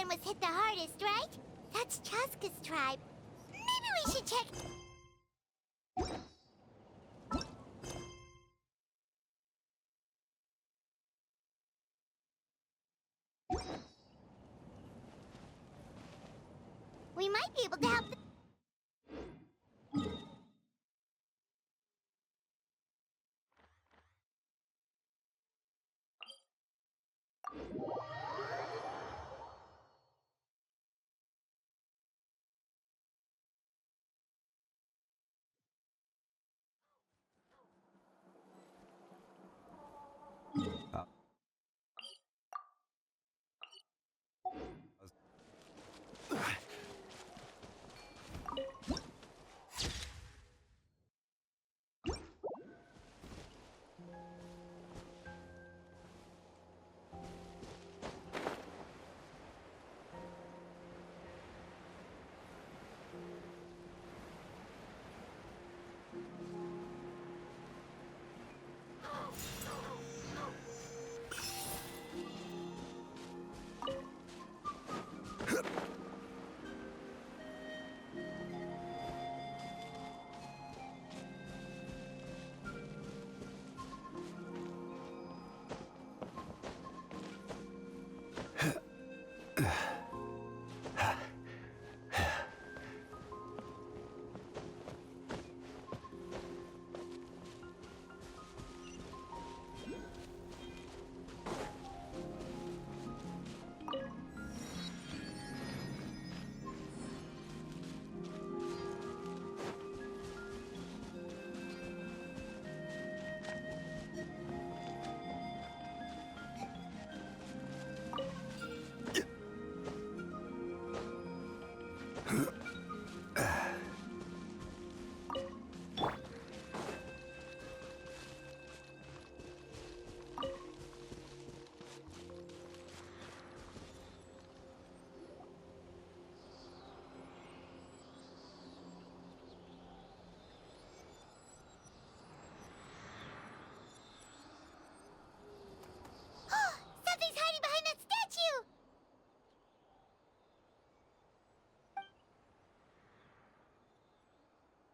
one was hit the hardest, right? That's Chaska's tribe. Maybe we should check... We might be able to help the... Something's hiding behind that statue!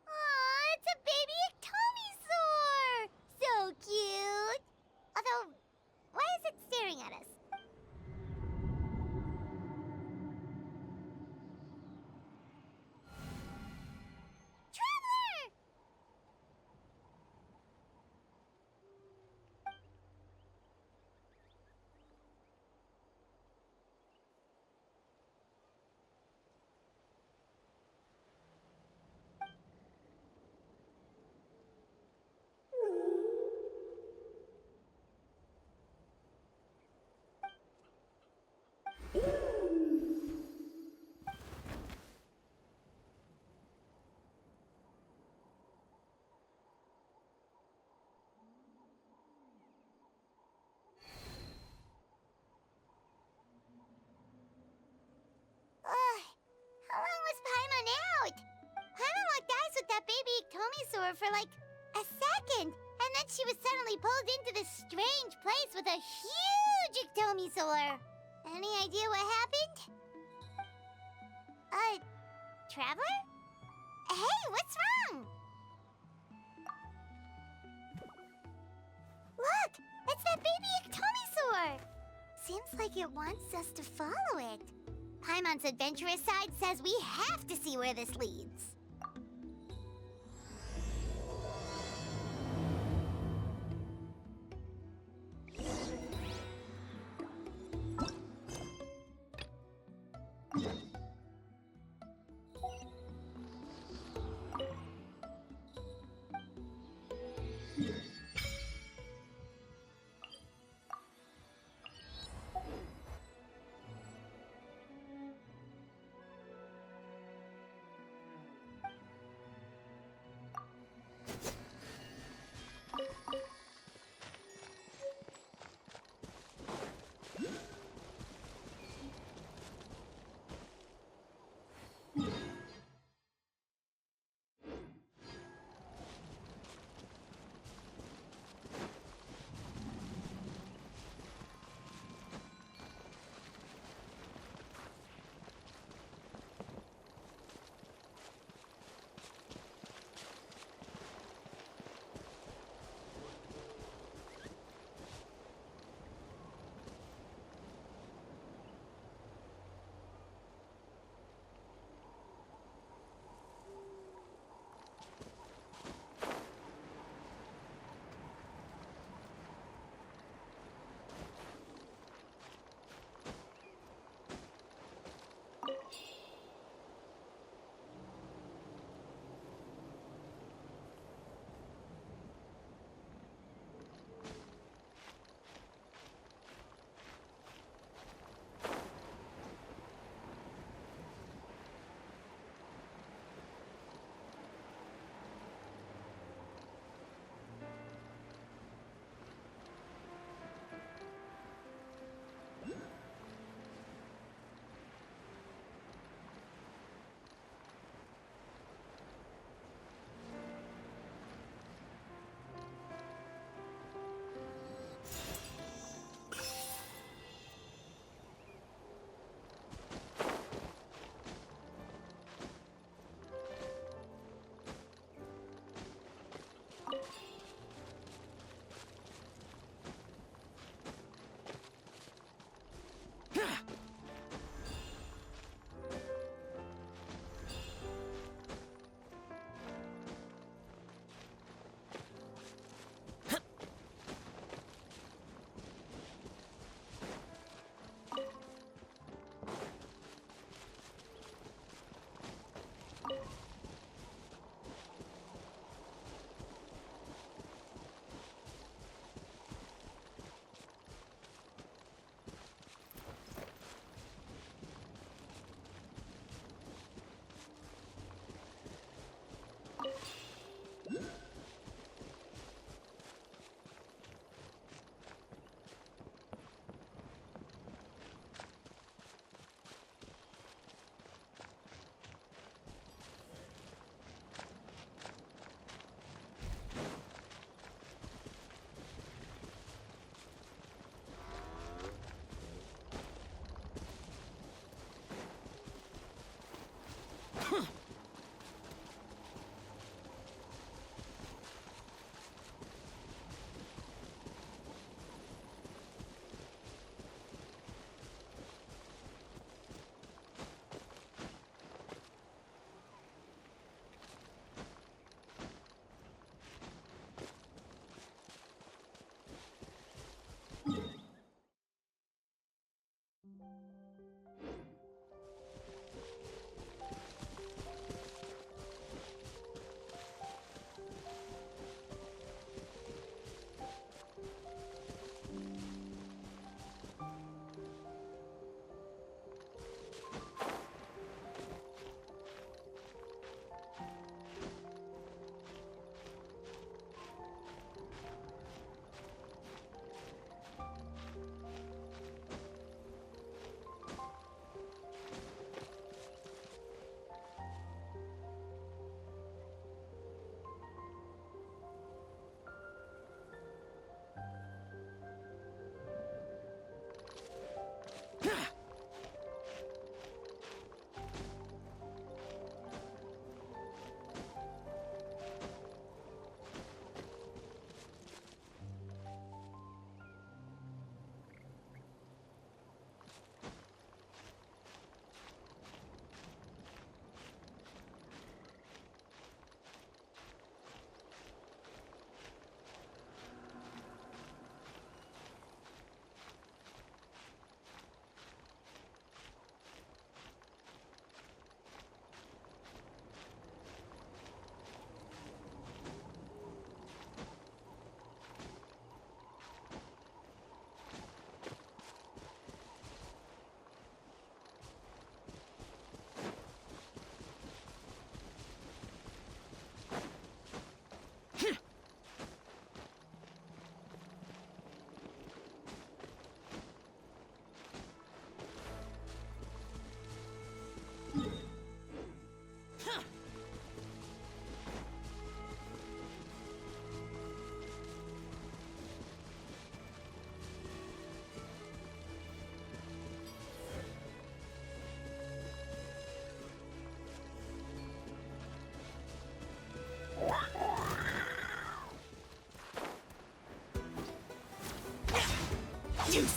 Aw, it's a baby ectomisaur! So cute! Although, why is it staring at us? Traveler! How long was Paimon out? Paimon locked eyes with that baby ectomisaur for like a second, and then she was suddenly pulled into this strange place with a huge ectomisaur. Any idea what happened? Traveler? Hey, what's wrong? Look, it's that baby ectomisaur. Seems like it wants us to follow it. Paimon's adventurous side says we have to see where this leads.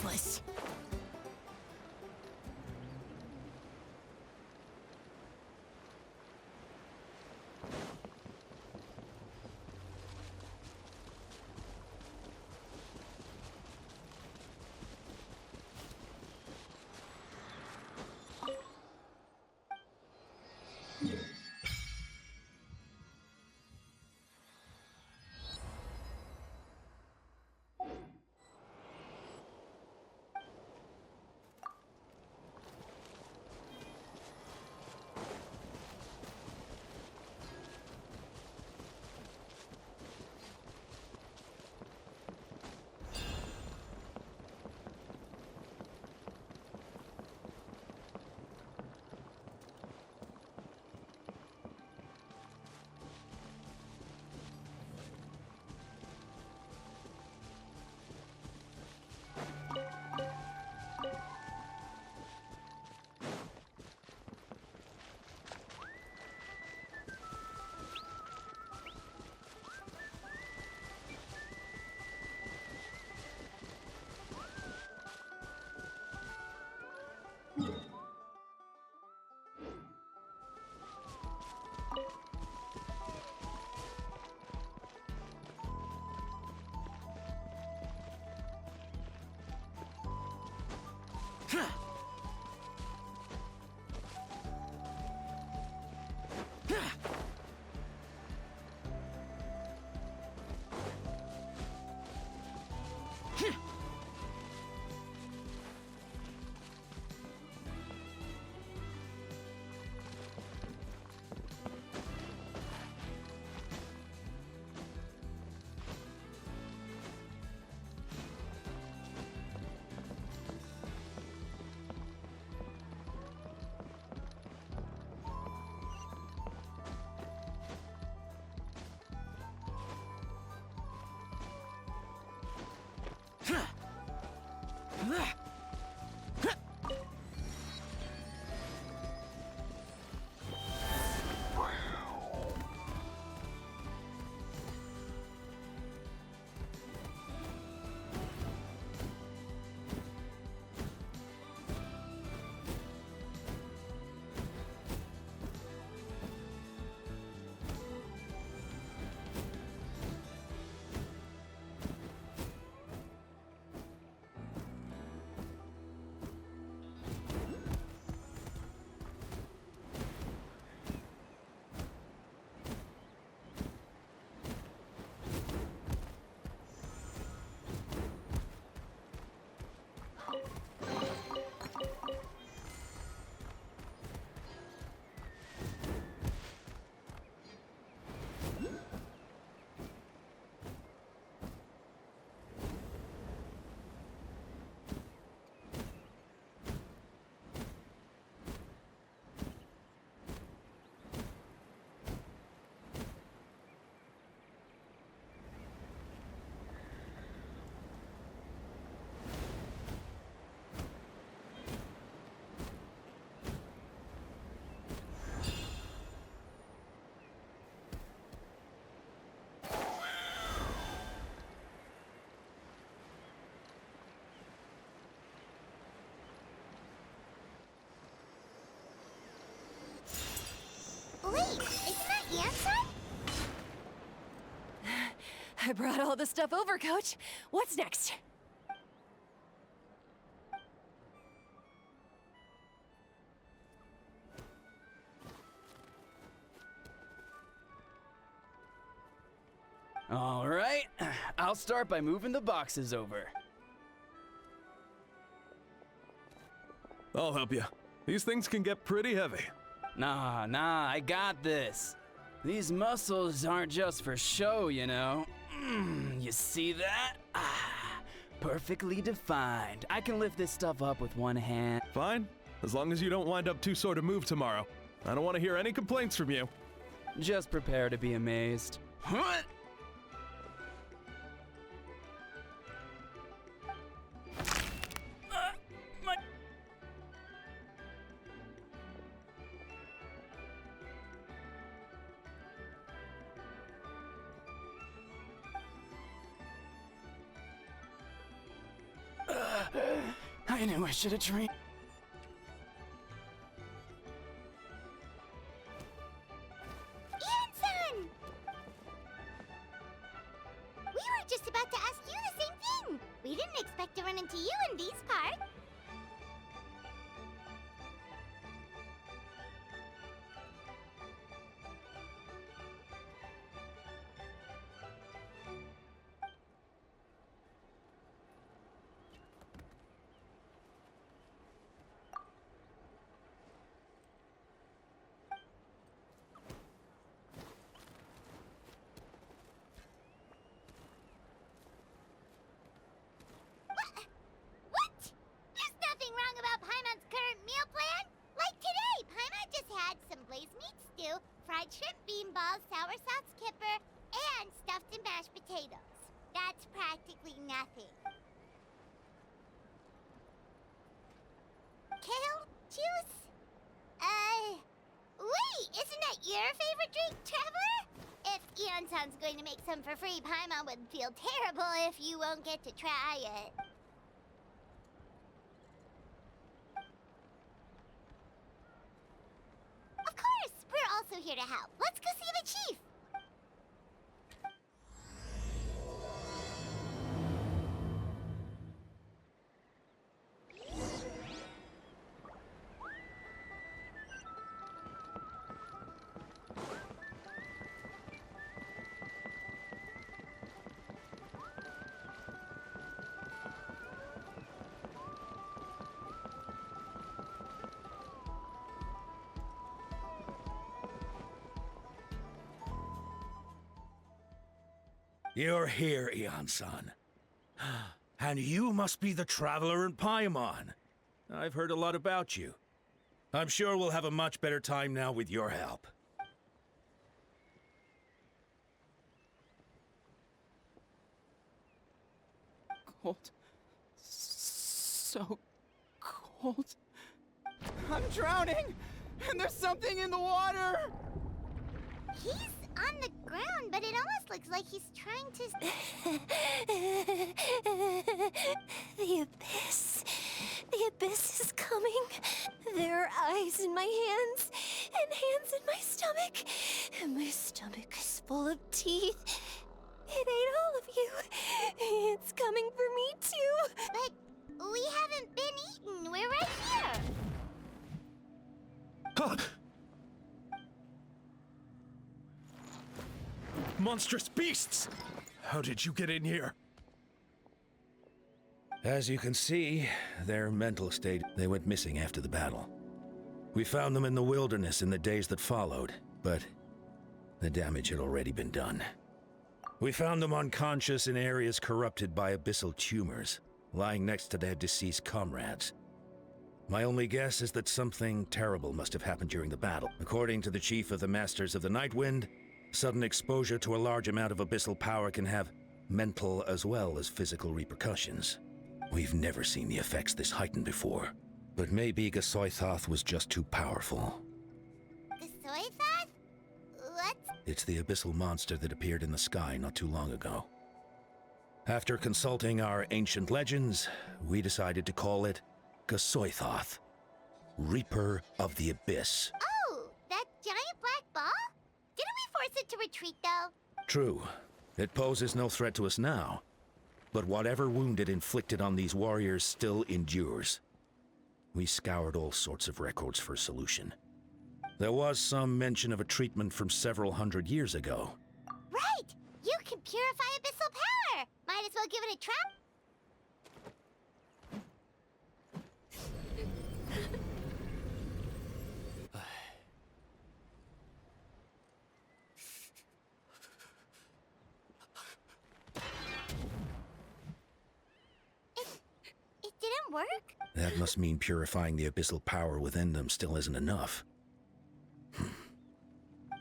octopus. Wait, isn't that Answer? I brought all the stuff over, Coach. What's next? All right, I'll start by moving the boxes over. I'll help you. These things can get pretty heavy. Nah, I got this. These muscles aren't just for show, you know. You see that? Perfectly defined. I can lift this stuff up with one hand. Fine, as long as you don't wind up too sore to move tomorrow. I don't want to hear any complaints from you. Just prepare to be amazed. My... I knew I should have trained. Ian-san! We were just about to ask you the same thing. We didn't expect to run into you in these parts. What? There's nothing wrong about Paimon's current meal plan. Like today, Paimon just had some blaze meat stew, fried shrimp bean balls, sour sauce kipper, and stuffed and mashed potatoes. That's practically nothing. Kale juice? Wait, isn't that your favorite drink, Traveler? If Eon-san's going to make some for free, Paimon would feel terrible if you won't get to try it. Of course! We're also here to help. Let's go see the chief! You're here, Eon-san. And you must be the traveler in Paimon. I've heard a lot about you. I'm sure we'll have a much better time now with your help. Cold. So cold. I'm drowning! And there's something in the water! He's on the ground, but it almost looks like he's trying to... The abyss. The abyss is coming. There are eyes in my hands, and hands in my stomach. And my stomach is full of teeth. It ate all of you. It's coming for me, too. But we haven't been eaten. We're right here. Huh! Monstrous beasts! How did you get in here? As you can see, their mental state, they went missing after the battle. We found them in the wilderness in the days that followed, but the damage had already been done. We found them unconscious in areas corrupted by abyssal tumors, lying next to their deceased comrades. My only guess is that something terrible must have happened during the battle. According to the chief of the Masters of the Nightwind, sudden exposure to a large amount of abyssal power can have mental as well as physical repercussions. We've never seen the effects this heightened before, but maybe Gasoithoth was just too powerful. Gasoithoth? What's... It's the abyssal monster that appeared in the sky not too long ago. After consulting our ancient legends, we decided to call it Gasoithoth, Reaper of the Abyss. Oh, that giant black ball? Didn't we force it to retreat, though? True. It poses no threat to us now, but whatever wound it inflicted on these warriors still endures. We scoured all sorts of records for a solution. There was some mention of a treatment from several hundred years ago. Right! You can purify abyssal power! Might as well give it a try. It didn't work? That must mean purifying the abyssal power within them still isn't enough.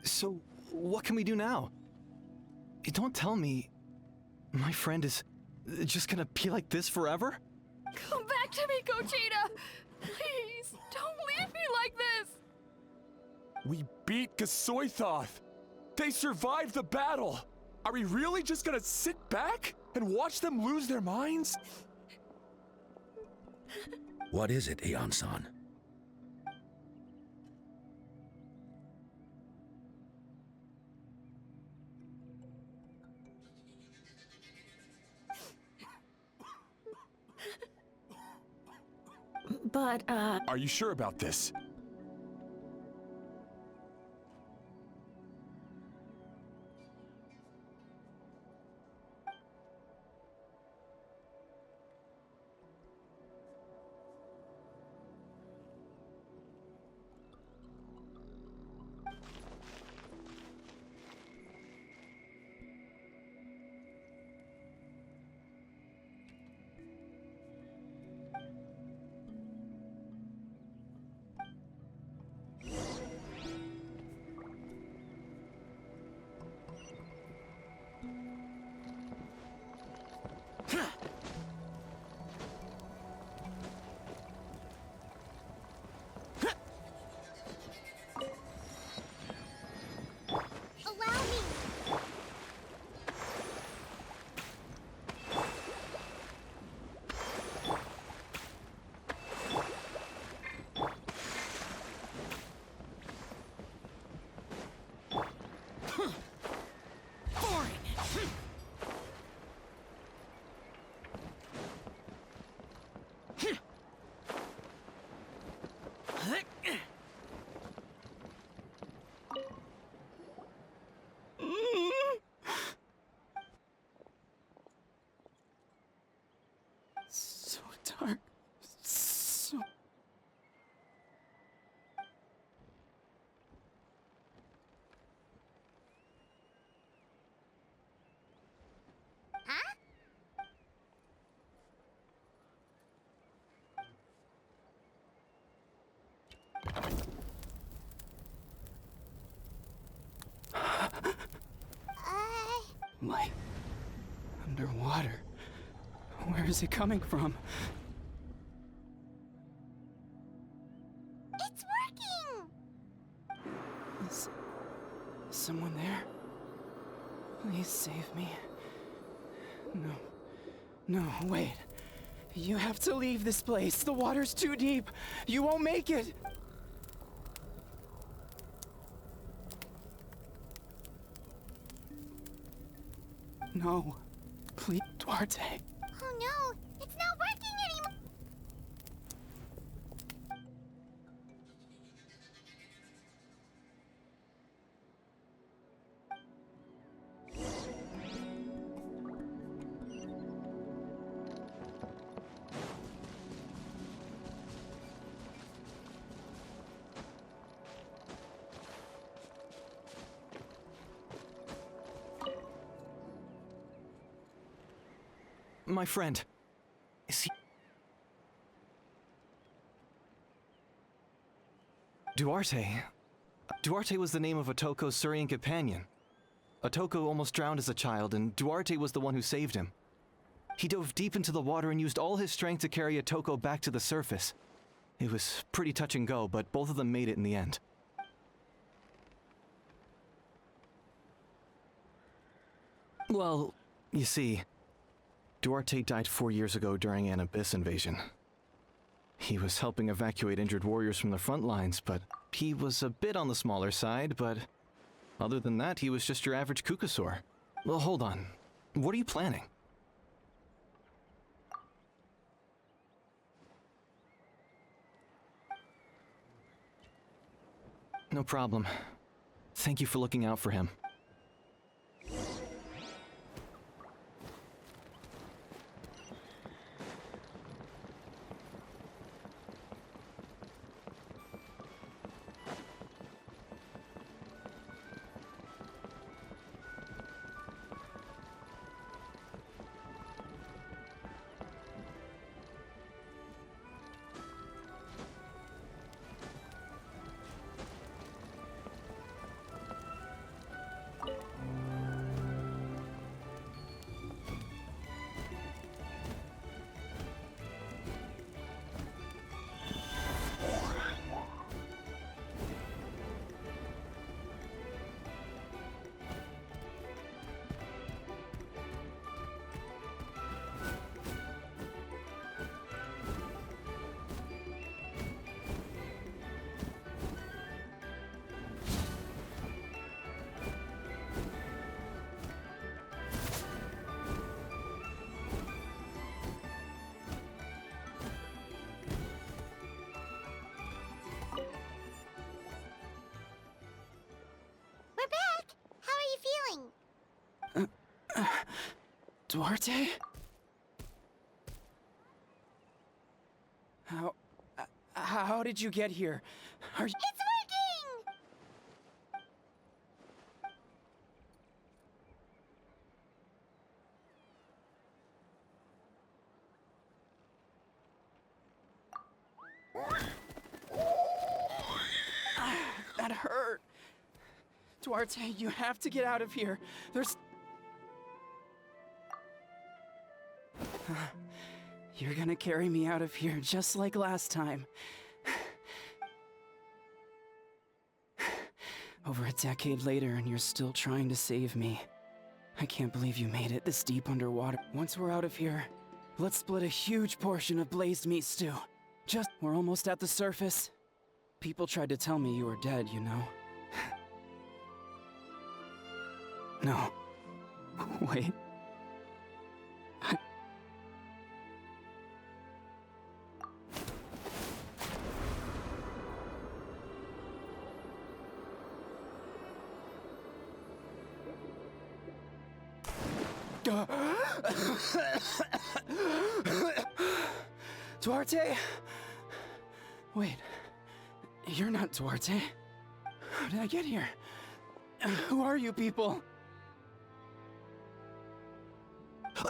So, what can we do now? You don't tell me my friend is just gonna be like this forever? Come back to me, Gogeta! Please, don't leave me like this! We beat Gasoithoth! They survived the battle! Are we really just gonna sit back and watch them lose their minds? What is it, Aeon-san? But, Are you sure about this? Allow me. So dark. So. Huh? Light. Underwater. Where is it coming from? It's working! Is someone there? Please save me. No. No, wait. You have to leave this place. The water's too deep. You won't make it. No. Please, Duarte. Oh no, it's not working anymore! My friend. Is he... Duarte. Duarte was the name of Otoko's Surian companion. Otoko almost drowned as a child, and Duarte was the one who saved him. He dove deep into the water and used all his strength to carry Otoko back to the surface. It was pretty touch and go, but both of them made it in the end. Well, you see, Duarte died 4 years ago during an Abyss invasion. He was helping evacuate injured warriors from the front lines, but he was a bit on the smaller side, but other than that, he was just your average Kukasaur. Well, hold on. What are you planning? No problem. Thank you for looking out for him. Duarte? How did you get here? Are you... It's working! That hurt. Duarte, you have to get out of here. There's... You're gonna carry me out of here just like last time. Over a decade later and you're still trying to save me. I can't believe you made it this deep underwater. Once we're out of here, let's split a huge portion of blazed meat stew. We're almost at the surface. People tried to tell me you were dead, you know. No. Wait. Duarte? Wait, you're not Duarte. How did I get here? Who are you people?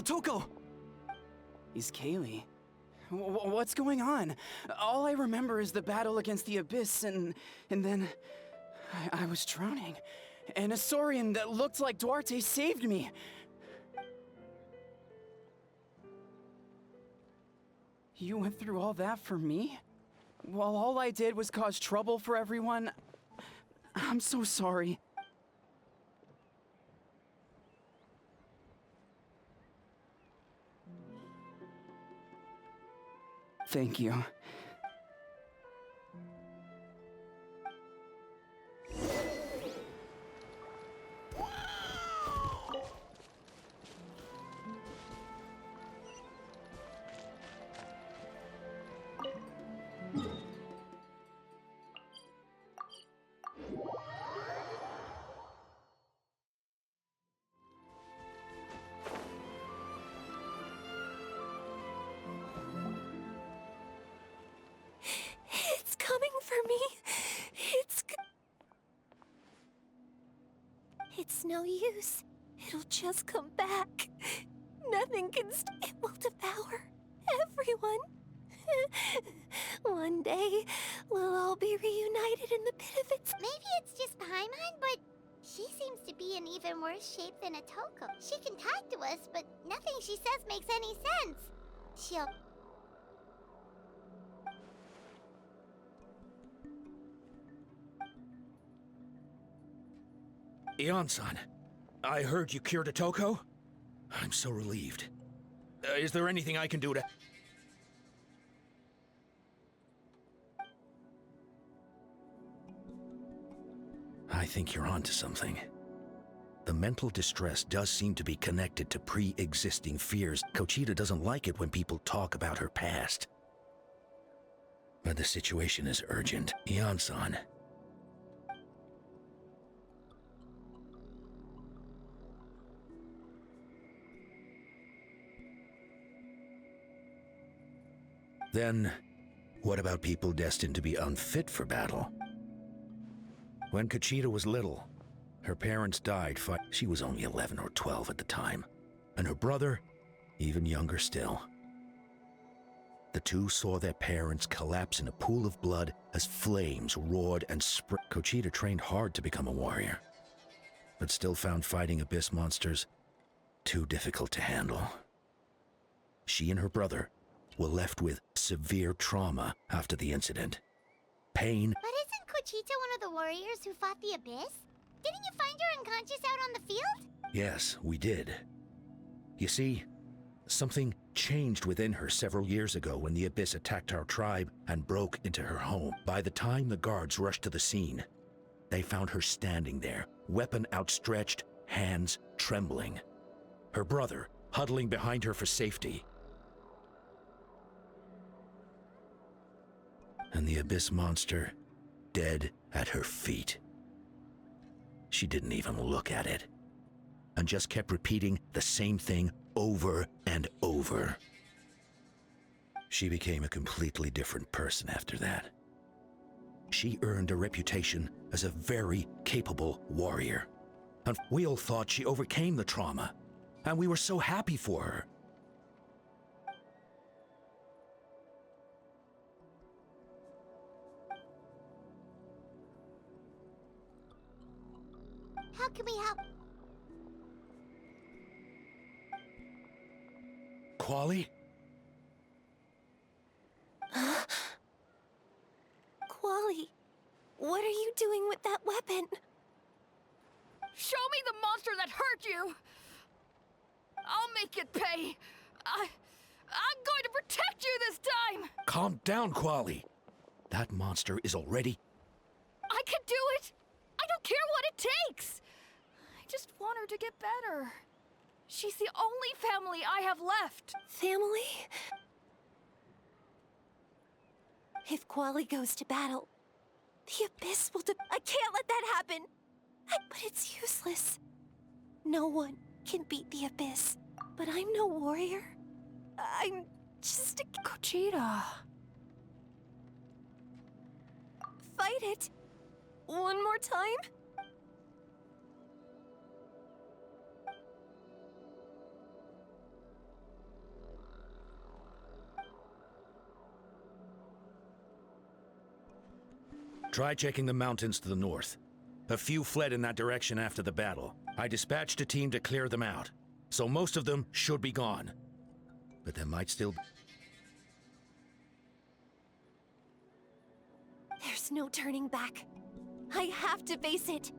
Toko! He's Kaylee. What's going on? All I remember is the battle against the Abyss and then I was drowning. And a Saurian that looked like Duarte saved me. You went through all that for me? While all I did was cause trouble for everyone? I'm so sorry. Thank you. It's coming for me. It's no use. It'll just come back. Nothing can it will devour everyone. One day, we'll all be reunited in the pit of its... Maybe it's just Paimon, but she seems to be in even worse shape than a Toko. She can talk to us, but nothing she says makes any sense. She'll... Ion-san, I heard you cured a Toko? I'm so relieved. Is there anything I can do to... I think you're onto something. The mental distress does seem to be connected to pre-existing fears. Kochita doesn't like it when people talk about her past. But the situation is urgent. Ion-san. Then, what about people destined to be unfit for battle? When Kochita was little, her parents died she was only 11 or 12 at the time, and her brother, even younger still. The two saw their parents collapse in a pool of blood as flames roared and spread. Kochita trained hard to become a warrior, but still found fighting abyss monsters too difficult to handle. She and her brother were left with severe trauma after the incident. Pain. But isn't Kochita one of the warriors who fought the Abyss? Didn't you find her unconscious out on the field? Yes, we did. You see, something changed within her several years ago when the Abyss attacked our tribe and broke into her home. By the time the guards rushed to the scene, they found her standing there, weapon outstretched, hands trembling. Her brother huddling behind her for safety. And the Abyss monster dead at her feet. She didn't even look at it, and just kept repeating the same thing over and over. She became a completely different person after that. She earned a reputation as a very capable warrior. And we all thought she overcame the trauma, and we were so happy for her. How can we help? Quali? Quali, what are you doing with that weapon? Show me the monster that hurt you! I'll make it pay! I'm going to protect you this time! Calm down, Quali. That monster is already... I can do it! I don't care what it takes! I just want her to get better. She's the only family I have left. Family? If Quali goes to battle, the Abyss will I can't let that happen! But it's useless. No one can beat the Abyss. But I'm no warrior. I'm just a Gogeta. Fight it! One more time? Try checking the mountains to the north. A few fled in that direction after the battle. I dispatched a team to clear them out, so most of them should be gone. But there might still be... There's no turning back. I have to face it,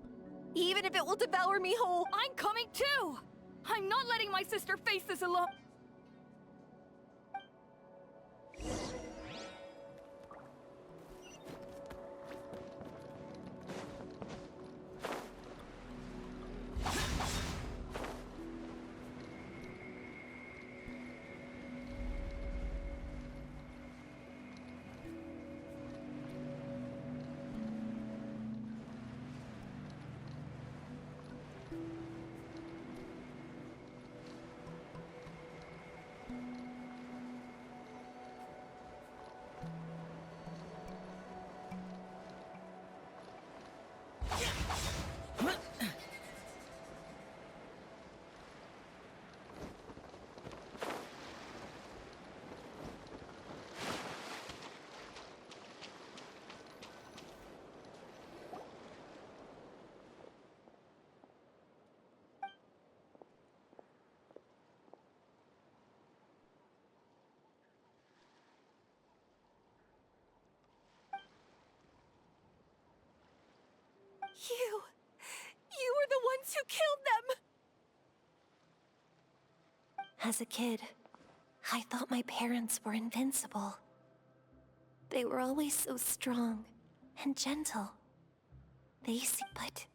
even if it will devour me whole. I'm coming too! I'm not letting my sister face this alone. You were the ones who killed them! As a kid, I thought my parents were invincible. They were always so strong and gentle. But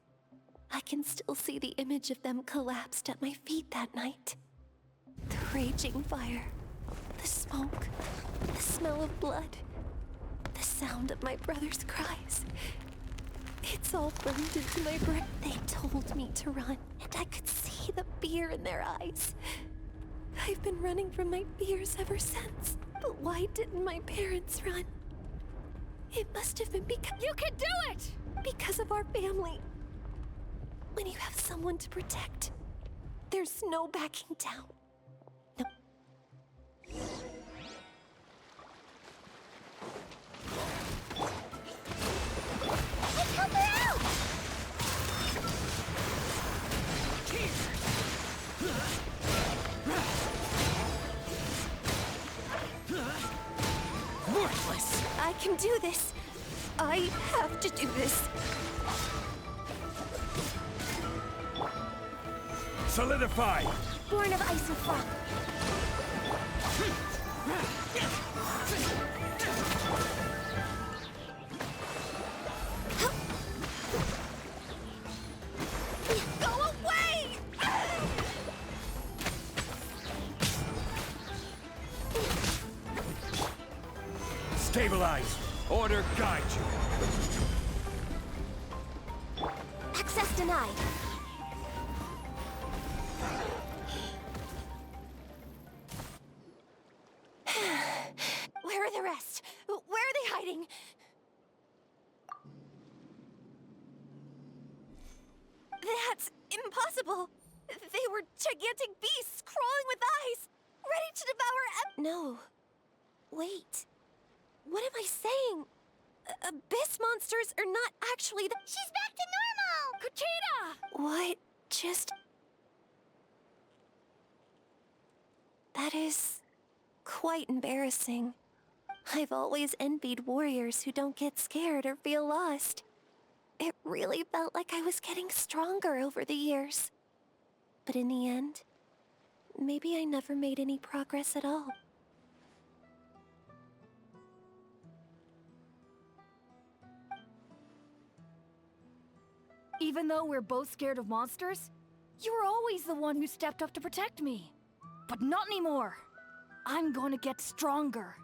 I can still see the image of them collapsed at my feet that night. The raging fire, the smoke, the smell of blood, the sound of my brother's cries. It's all burned into my brain. They told me to run, and I could see the fear in their eyes. I've been running from my fears ever since. But why didn't my parents run? It must have been because... You can do it! Because of our family. When you have someone to protect, there's no backing down. No. Help her out! Worthless! I can do this. I have to do this. Solidify! Born of ice and frost. Go away! Stabilize! Order guide you! Access denied. Where are the rest? Where are they hiding? That's impossible. They were gigantic beasts crawling with eyes, ready to devour No. Wait. What am I saying? Abyss monsters are not actually the— She's back to normal! Kuchita! What just— That is quite embarrassing. I've always envied warriors who don't get scared or feel lost. It really felt like I was getting stronger over the years. But in the end, maybe I never made any progress at all. Even though we're both scared of monsters, you were always the one who stepped up to protect me. But not anymore. I'm going to get stronger.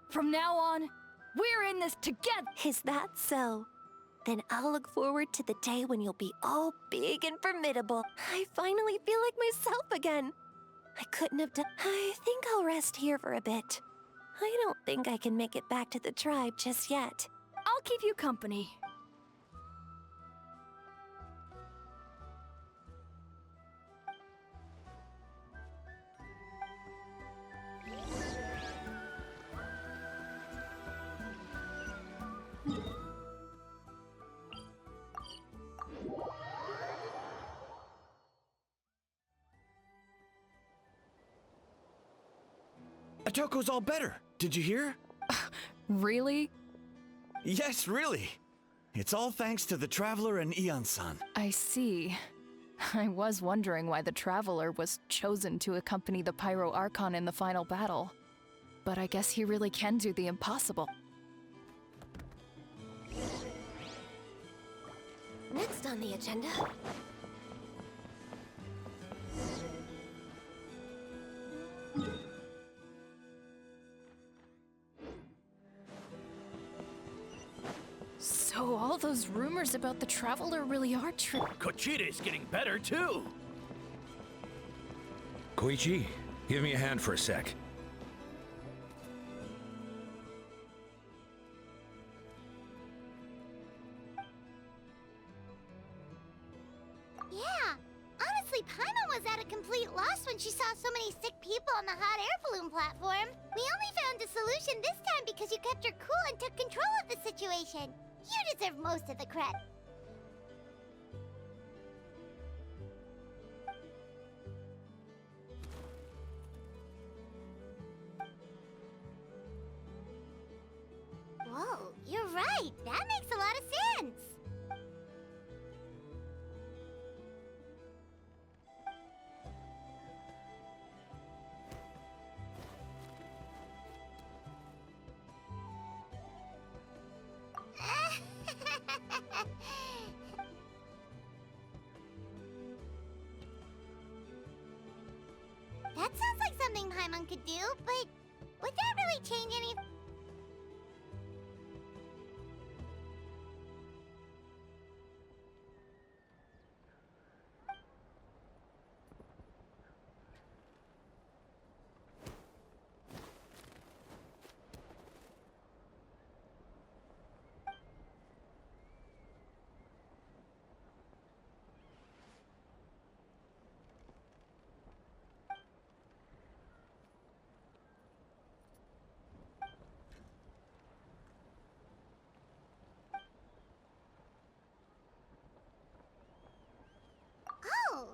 From now on, we're in this together. Is that so? Then I'll look forward to the day when you'll be all big and formidable. I finally feel like myself again. I couldn't have done— I think I'll rest here for a bit. I don't think I can make it back to the tribe just yet. I'll keep you company. Atoko's all better. Did you hear? Really? Yes, really. It's all thanks to the Traveler and Ian-san. I see. I was wondering why the Traveler was chosen to accompany the Pyro Archon in the final battle. But I guess he really can do the impossible. Next on the agenda. So all those rumors about the Traveler really are true. Kochita's getting better, too! Koichi, give me a hand for a sec. Yeah, honestly, Paimon was at a complete loss when she saw so many sick people on the hot air balloon platform. We only found a solution this time because you kept her cool and took control of the situation. You deserve most of the credit. Whoa, you're right. That makes a lot of sense. That sounds like something Paimon could do, but would that really change anything? Oh,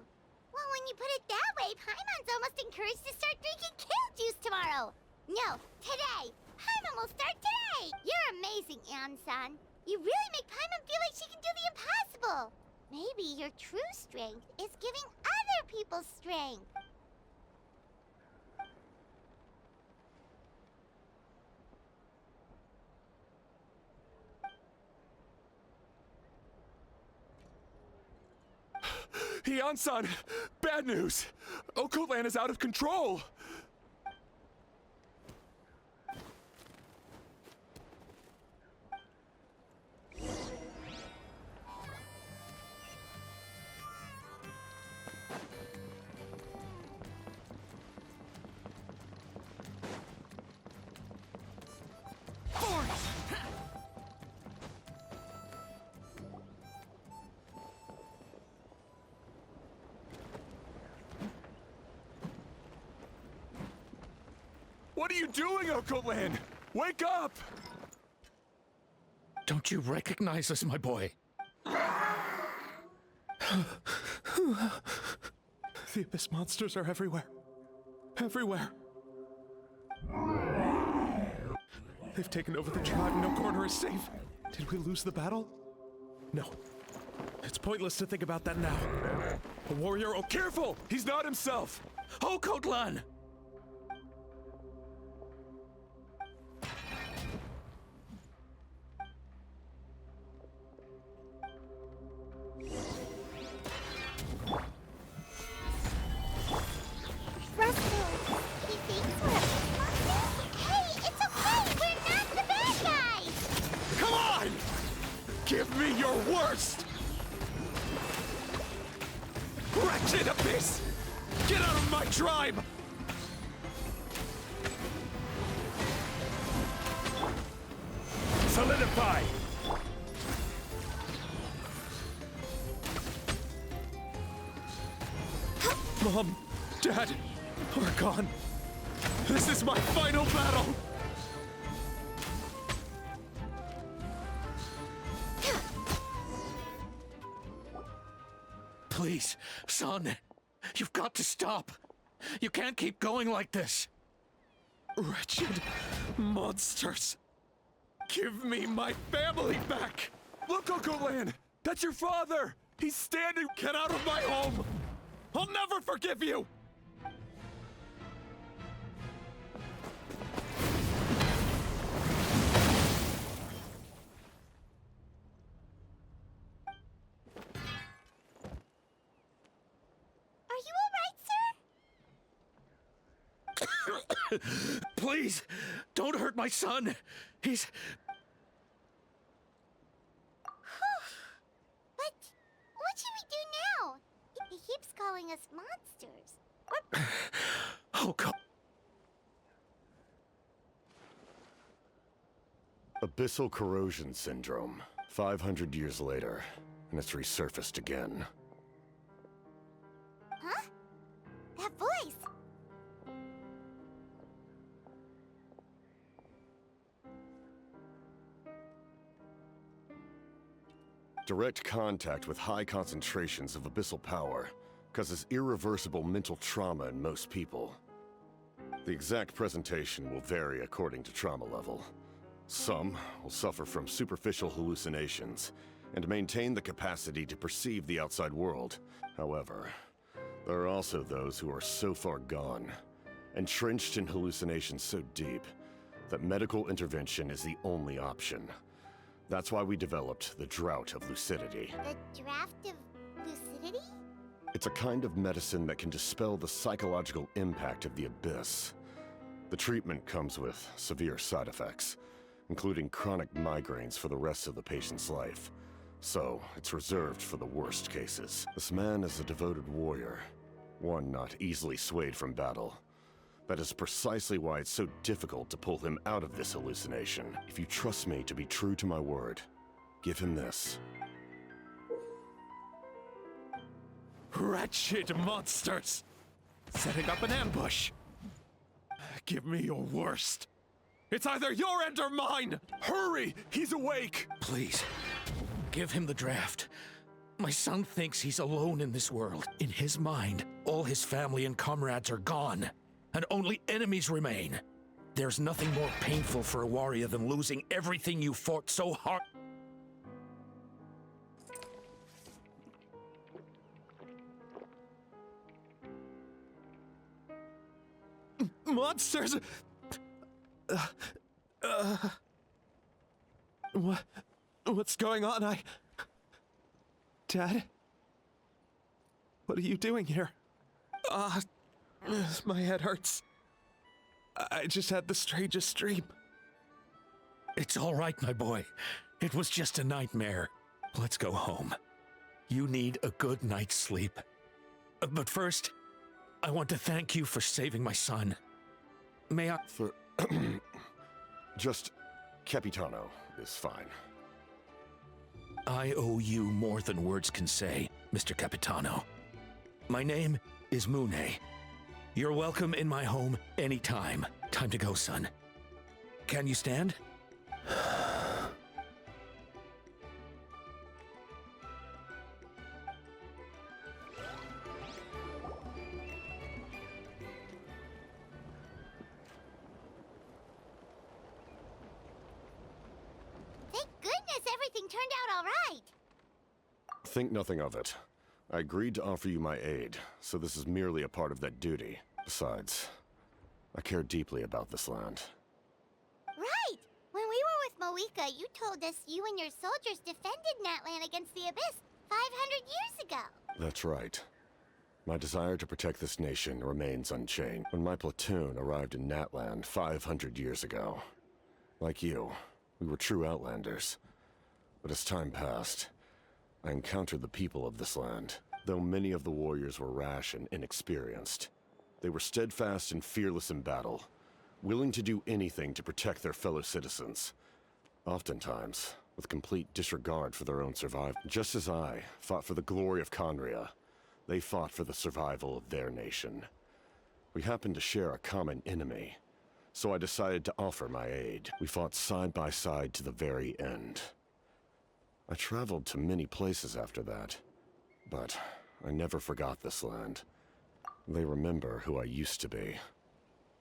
well, when you put it that way, Paimon's almost encouraged to start drinking kale juice tomorrow. No, today. Paimon will start today. You're amazing, Ann-san. You really make Paimon feel like she can do the impossible. Maybe your true strength is giving other people strength. Ian-san! Bad news! Okoland is out of control! What are you doing, Uncle Lin? Wake up! Don't you recognize us, my boy? The Abyss monsters are everywhere. Everywhere. They've taken over the tribe. No corner is safe. Did we lose the battle? No. It's pointless to think about that now. A warrior. Oh, Careful! He's not himself! Oh, Kotlan! Russell, he thinks we're a Hey, it's okay! We're not the bad guys! Come on! Give me your worst! Wretched Abyss! Get out of my tribe! Solidify! Mom, Dad, Archon. This is my final battle. Please, son, you've got to stop. You can't keep going like this. Wretched monsters. Give me my family back. Look, Uncle Lan! That's your father! He's standing! Get out of my home. I'll never forgive you. Are you alright, sir? Please, don't hurt my son. He's... But what should we do now? He keeps calling us monsters. What? Oh, God. Abyssal corrosion syndrome. 500 years later, and it's resurfaced again. Huh? That voice! Direct contact with high concentrations of abyssal power causes irreversible mental trauma in most people. The exact presentation will vary according to trauma level. Some will suffer from superficial hallucinations and maintain the capacity to perceive the outside world. However, there are also those who are so far gone, entrenched in hallucinations so deep, that medical intervention is the only option. That's why we developed the Drought of Lucidity. The draft of lucidity? It's a kind of medicine that can dispel the psychological impact of the Abyss. The treatment comes with severe side effects, including chronic migraines for the rest of the patient's life. So, it's reserved for the worst cases. This man is a devoted warrior, one not easily swayed from battle. That is precisely why it's so difficult to pull him out of this hallucination. If you trust me to be true to my word, give him this. Wretched monsters! Setting up an ambush! Give me your worst. It's either your end or mine! Hurry! He's awake! Please, give him the draft. My son thinks he's alone in this world. In his mind, all his family and comrades are gone, and only enemies remain. There's nothing more painful for a warrior than losing everything you fought so hard. Monsters! What's going on? Dad? What are you doing here? My head hurts. I just had the strangest dream. It's all right, my boy. It was just a nightmare. Let's go home. You need a good night's sleep. But first, I want to thank you for saving my son. May I... For... just... Capitano is fine. I owe you more than words can say, Mr. Capitano. My name is Mune. You're welcome in my home anytime. Time to go, son. Can you stand? Thank goodness everything turned out all right. Think nothing of it. I agreed to offer you my aid, so this is merely a part of that duty. Besides, I care deeply about this land. Right! When we were with Moika, you told us you and your soldiers defended Natlan against the Abyss 500 years ago. That's right. My desire to protect this nation remains unchanged. When my platoon arrived in Natlan 500 years ago, like you, we were true outlanders. But as time passed, I encountered the people of this land. Though many of the warriors were rash and inexperienced, they were steadfast and fearless in battle, willing to do anything to protect their fellow citizens. Oftentimes, with complete disregard for their own survival. Just as I fought for the glory of Conria, they fought for the survival of their nation. We happened to share a common enemy, so I decided to offer my aid. We fought side by side to the very end. I traveled to many places after that, but I never forgot this land. They remember who I used to be.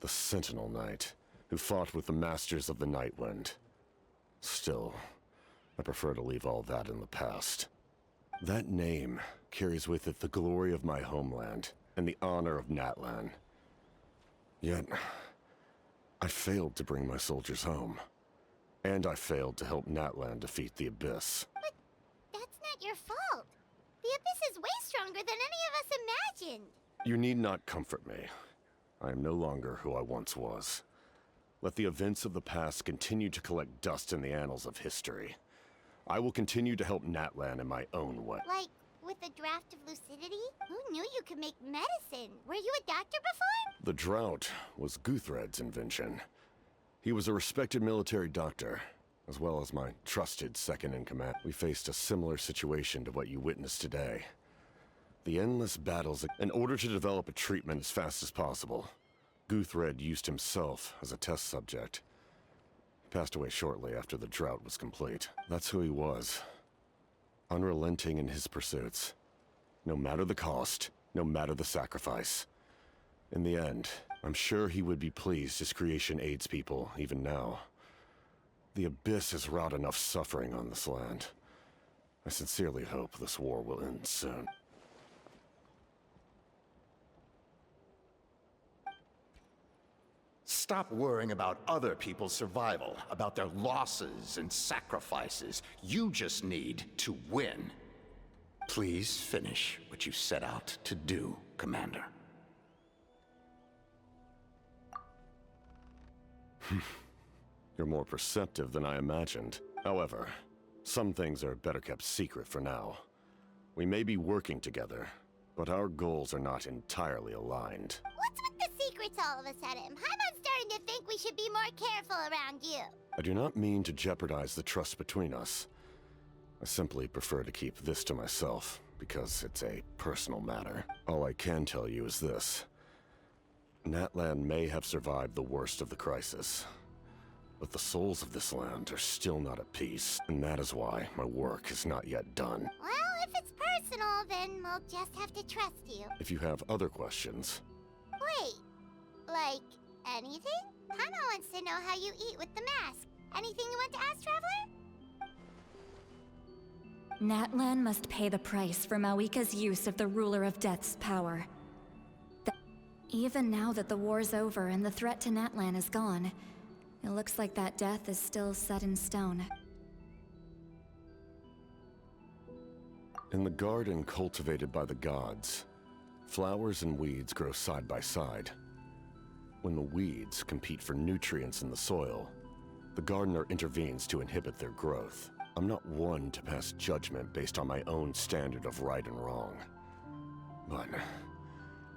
The Sentinel Knight, who fought with the Masters of the Nightwind. Still, I prefer to leave all that in the past. That name carries with it the glory of my homeland and the honor of Natlan. Yet, I failed to bring my soldiers home. And I failed to help Natlan defeat the Abyss. But that's not your fault. The Abyss is way stronger than any of us imagined. You need not comfort me. I am no longer who I once was. Let the events of the past continue to collect dust in the annals of history. I will continue to help Natlan in my own way. Like, with the draft of lucidity? Who knew you could make medicine? Were you a doctor before? The drought was Guthred's invention. He was a respected military doctor, as well as my trusted second-in-command. We faced a similar situation to what you witnessed today. The endless battles. In order to develop a treatment as fast as possible, Guthred used himself as a test subject. He passed away shortly after the drought was complete. That's who he was. Unrelenting in his pursuits. No matter the cost, no matter the sacrifice. In the end, I'm sure he would be pleased his creation aids people, even now. The Abyss has wrought enough suffering on this land. I sincerely hope this war will end soon. Stop worrying about other people's survival, about their losses and sacrifices. You just need to win. Please finish what you set out to do, Commander. You're more perceptive than I imagined. However, some things are better kept secret for now. We may be working together, but our goals are not entirely aligned. What's with the secrets all of a sudden? I'm starting to think we should be more careful around you. I do not mean to jeopardize the trust between us. I simply prefer to keep this to myself, because it's a personal matter. All I can tell you is this. Natlan may have survived the worst of the crisis, but the souls of this land are still not at peace, and that is why my work is not yet done. Well, if it's personal, then we'll just have to trust you. If you have other questions... Wait, like anything? Paimon wants to know how you eat with the mask. Anything you want to ask, Traveler? Natlan must pay the price for Mawika's use of the Ruler of Death's power. Even now that the war's over and the threat to Natlan is gone, it looks like that death is still set in stone. In the garden cultivated by the gods, flowers and weeds grow side by side. When the weeds compete for nutrients in the soil, the gardener intervenes to inhibit their growth. I'm not one to pass judgment based on my own standard of right and wrong. But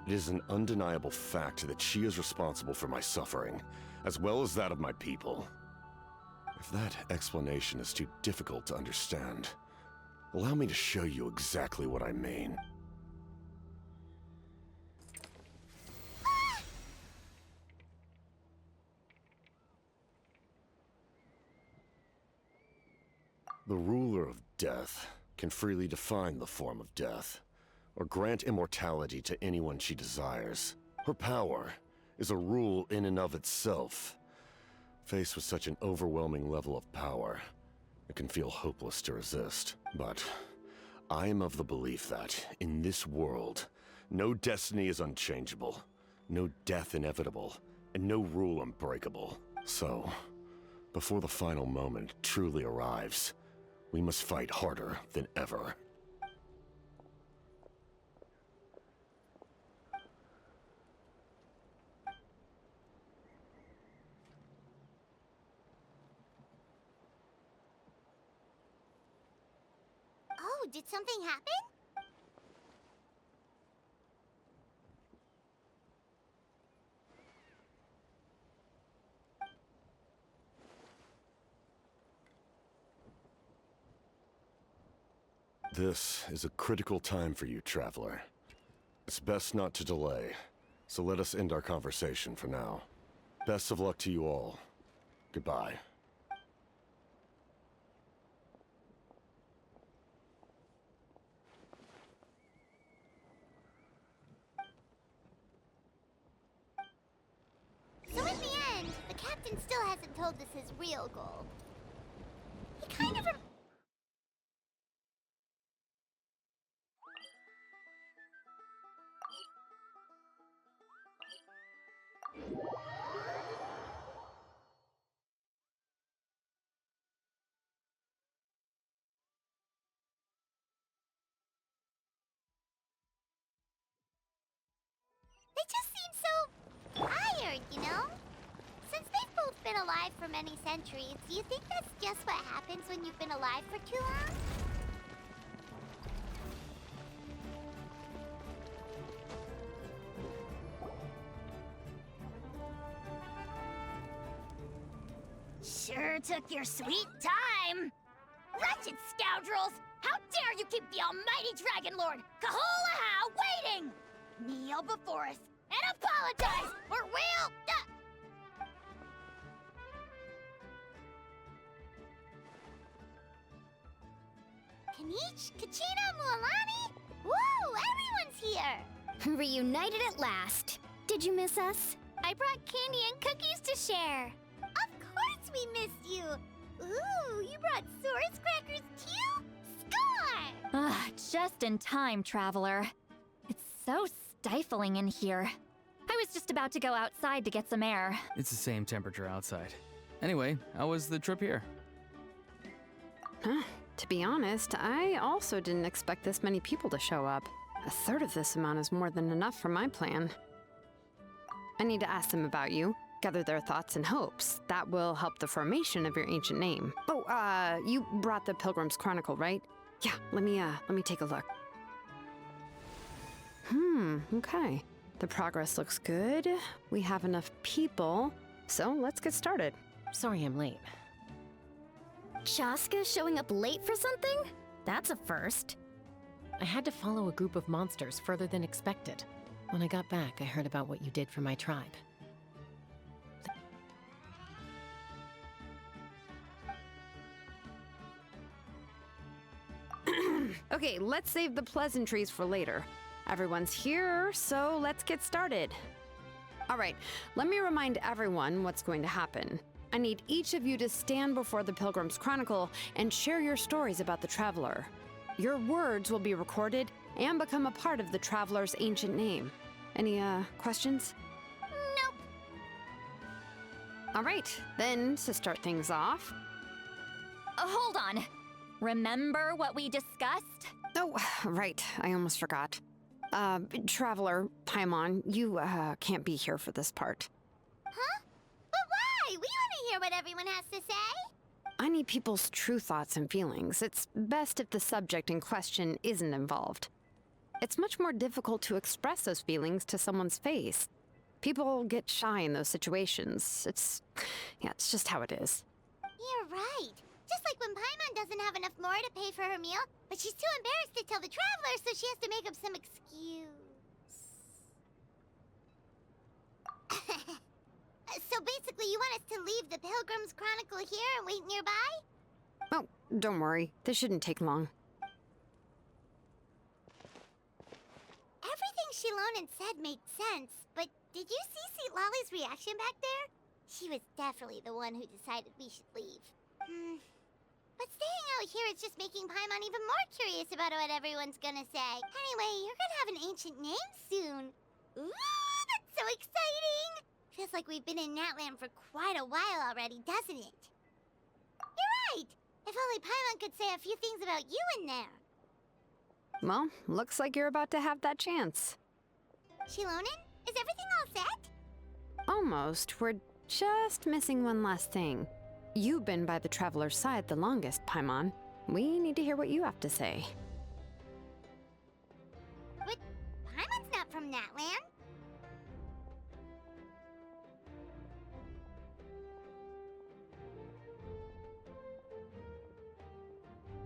it is an undeniable fact that she is responsible for my suffering, as well as that of my people. If that explanation is too difficult to understand, allow me to show you exactly what I mean. The ruler of death can freely define the form of death, or grant immortality to anyone she desires. Her power is a rule in and of itself. Faced with such an overwhelming level of power, it can feel hopeless to resist. But I am of the belief that, in this world, no destiny is unchangeable, no death inevitable, and no rule unbreakable. So, before the final moment truly arrives, we must fight harder than ever. Oh, did something happen? This is a critical time for you, Traveler. It's best not to delay, so let us end our conversation for now. Best of luck to you all. Goodbye. So in the end, the captain still hasn't told us his real goal. He kind of They just seem so tired, you know? Since they've both been alive for many centuries, do you think that's just what happens when you've been alive for too long? Sure took your sweet time. Wretched scoundrels! How dare you keep the almighty Dragon Lord, Kaholaha, waiting! Kneel before us and apologize, or we'll... Kanich, Kachina, Mualani? Woo! Everyone's here! Reunited at last. Did you miss us? I brought candy and cookies to share. Of course we missed you. Ooh, you brought Source crackers too? Score! Ah, just in time, Traveler. It's so stifling in here. I was just about to go outside to get some air. It's the same temperature outside. Anyway, how was the trip here? To be honest, I also didn't expect this many people to show up. A third of this amount is more than enough for my plan. I need to ask them about you, gather their thoughts and hopes. That will help the formation of your ancient name. Oh, you brought the Pilgrim's Chronicle, right? Yeah, let me take a look. Okay. The progress looks good. We have enough people, so let's get started. Sorry I'm late. Chaska showing up late for something? That's a first. I had to follow a group of monsters further than expected. When I got back, I heard about what you did for my tribe. Okay, let's save the pleasantries for later. Everyone's here, so let's get started. All right, let me remind everyone what's going to happen. I need each of you to stand before the Pilgrim's Chronicle and share your stories about the Traveler. Your words will be recorded and become a part of the Traveler's ancient name. Any, questions? Nope. All right, then, to start things off... Hold on. Remember what we discussed? Oh, right, I almost forgot. Traveler, Paimon, you, can't be here for this part. Huh? But why? We want to hear what everyone has to say. I need people's true thoughts and feelings. It's best if the subject in question isn't involved. It's much more difficult to express those feelings to someone's face. People get shy in those situations. It's just how it is. You're right. Just like when Paimon doesn't have enough more to pay for her meal, but she's too embarrassed to tell the Traveler, so she has to make up some excuse. So basically, you want us to leave the Pilgrim's Chronicle here and wait nearby? Oh, don't worry. This shouldn't take long. Everything Shilonen said made sense, but did you see Lolly's reaction back there? She was definitely the one who decided we should leave. But staying out here is just making Paimon even more curious about what everyone's gonna say. Anyway, you're gonna have an ancient name soon. Ooh, that's so exciting! Feels like we've been in Natlan for quite a while already, doesn't it? You're right! If only Paimon could say a few things about you in there. Well, looks like you're about to have that chance. Shilonen, is everything all set? Almost. We're just missing one last thing. You've been by the Traveler's side the longest, Paimon. We need to hear what you have to say. But Paimon's not from Natlan.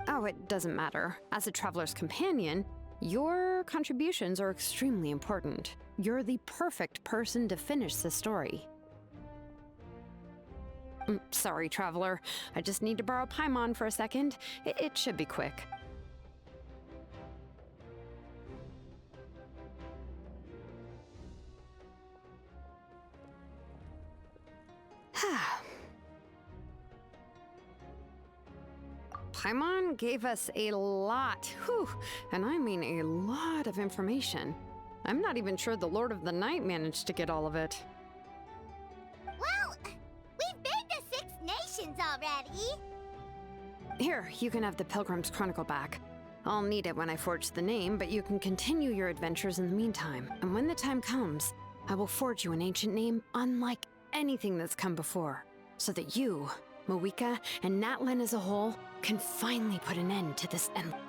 Oh, it doesn't matter. As a Traveler's companion, your contributions are extremely important. You're the perfect person to finish the story. Sorry, Traveler. I just need to borrow Paimon for a second. It should be quick. Paimon gave us a lot, and I mean a lot of information. I'm not even sure the Lord of the Night managed to get all of it. Well, we've been to 6 nations already. Here, you can have the Pilgrim's Chronicle back. I'll need it when I forge the name, but you can continue your adventures in the meantime. And when the time comes, I will forge you an ancient name unlike anything that's come before, so that you, Mawika, and Natlan as a whole can finally put an end to this endless